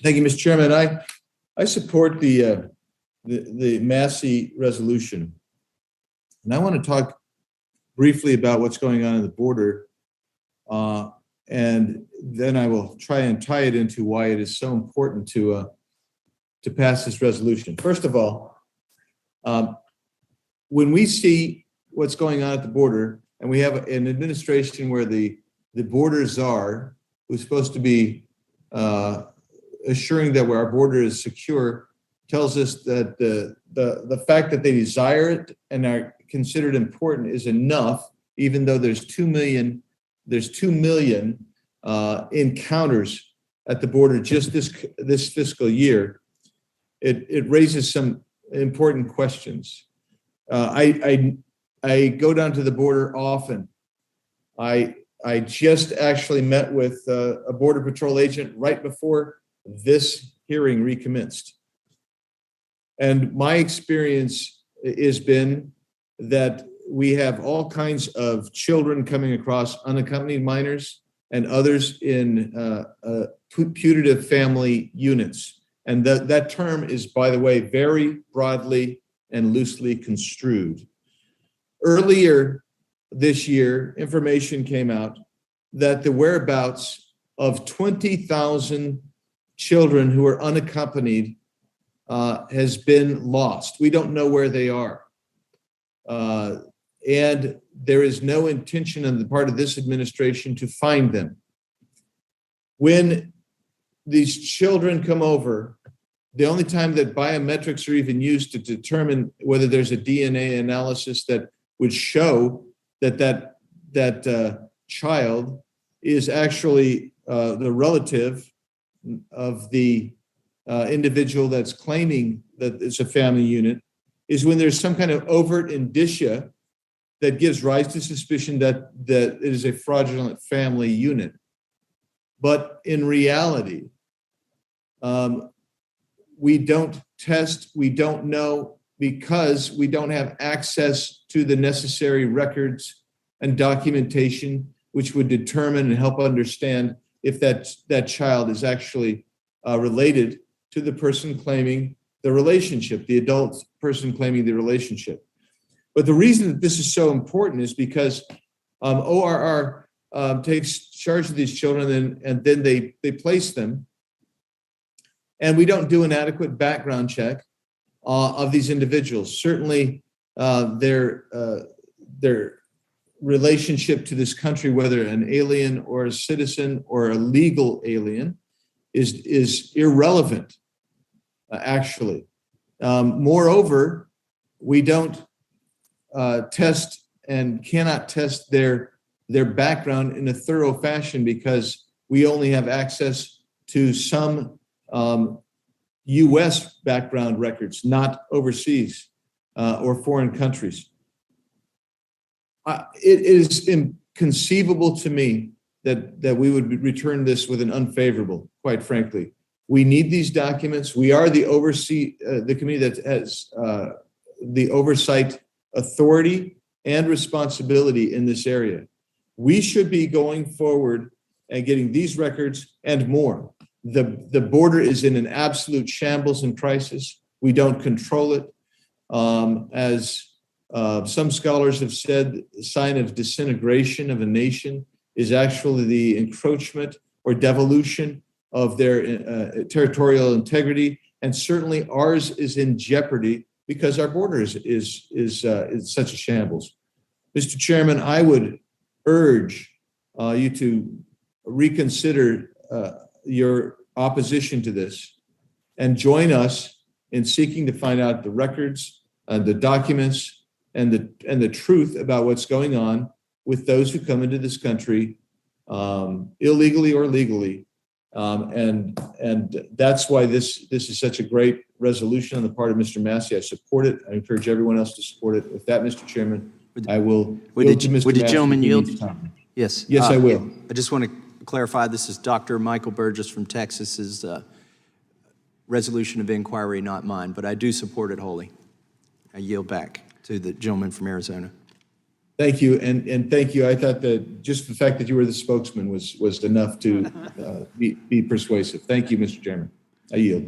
Thank you, Mr. Chairman. I support the Massey resolution, and I want to talk briefly about what's going on in the border, and then I will try and tie it into why it is so important to pass this resolution. First of all, when we see what's going on at the border, and we have an administration where the border czar, who's supposed to be assuring that where our border is secure, tells us that the fact that they desire it and are considered important is enough, even though there's 2 million encounters at the border just this fiscal year. It raises some important questions. I go down to the border often. I just actually met with a Border Patrol agent right before this hearing recommenced. And my experience has been that we have all kinds of children coming across, unaccompanied minors and others in putative family units. And that term is, by the way, very broadly and loosely construed. Earlier this year, information came out that the whereabouts of 20,000 children who are unaccompanied has been lost. We don't know where they are. And there is no intention on the part of this administration to find them. When these children come over, the only time that biometrics are even used to determine whether there's a DNA analysis that would show that child is actually the relative of the individual that's claiming that it's a family unit, is when there's some kind of overt indicia that gives rise to suspicion that it is a fraudulent family unit. But in reality, we don't test, we don't know, because we don't have access to the necessary records and documentation which would determine and help understand if that child is actually related to the person claiming the relationship, the adult person claiming the relationship. But the reason that this is so important is because ORR takes charge of these children and then they place them. And we don't do an adequate background check of these individuals. Certainly their relationship to this country, whether an alien or a citizen or a legal alien, is irrelevant, actually. Moreover, we don't test and cannot test their background in a thorough fashion because we only have access to some U.S. background records, not overseas or foreign countries. It is inconceivable to me that we would return this with an unfavorable, quite frankly. We need these documents. We are the committee that has the oversight authority and responsibility in this area. We should be going forward and getting these records and more. The border is in an absolute shambles and crisis. We don't control it. As some scholars have said, the sign of disintegration of a nation is actually the encroachment or devolution of their territorial integrity, and certainly ours is in jeopardy because our border is such a shambles. Mr. Chairman, I would urge you to reconsider your opposition to this and join us in seeking to find out the records, the documents, and the truth about what's going on with those who come into this country illegally or legally. And that's why this is such a great resolution on the part of Mr. Massey. I support it. I encourage everyone else to support it. With that, Mr. Chairman, I will. Would the gentleman yield? Yes. Yes, I will. I just want to clarify, this is Dr. Michael Burgess from Texas's resolution of inquiry, not mine, but I do support it wholly. I yield back to the gentleman from Arizona. Thank you, and thank you. I thought that just the fact that you were the spokesman was enough to be persuasive. Thank you, Mr. Chairman. I yield.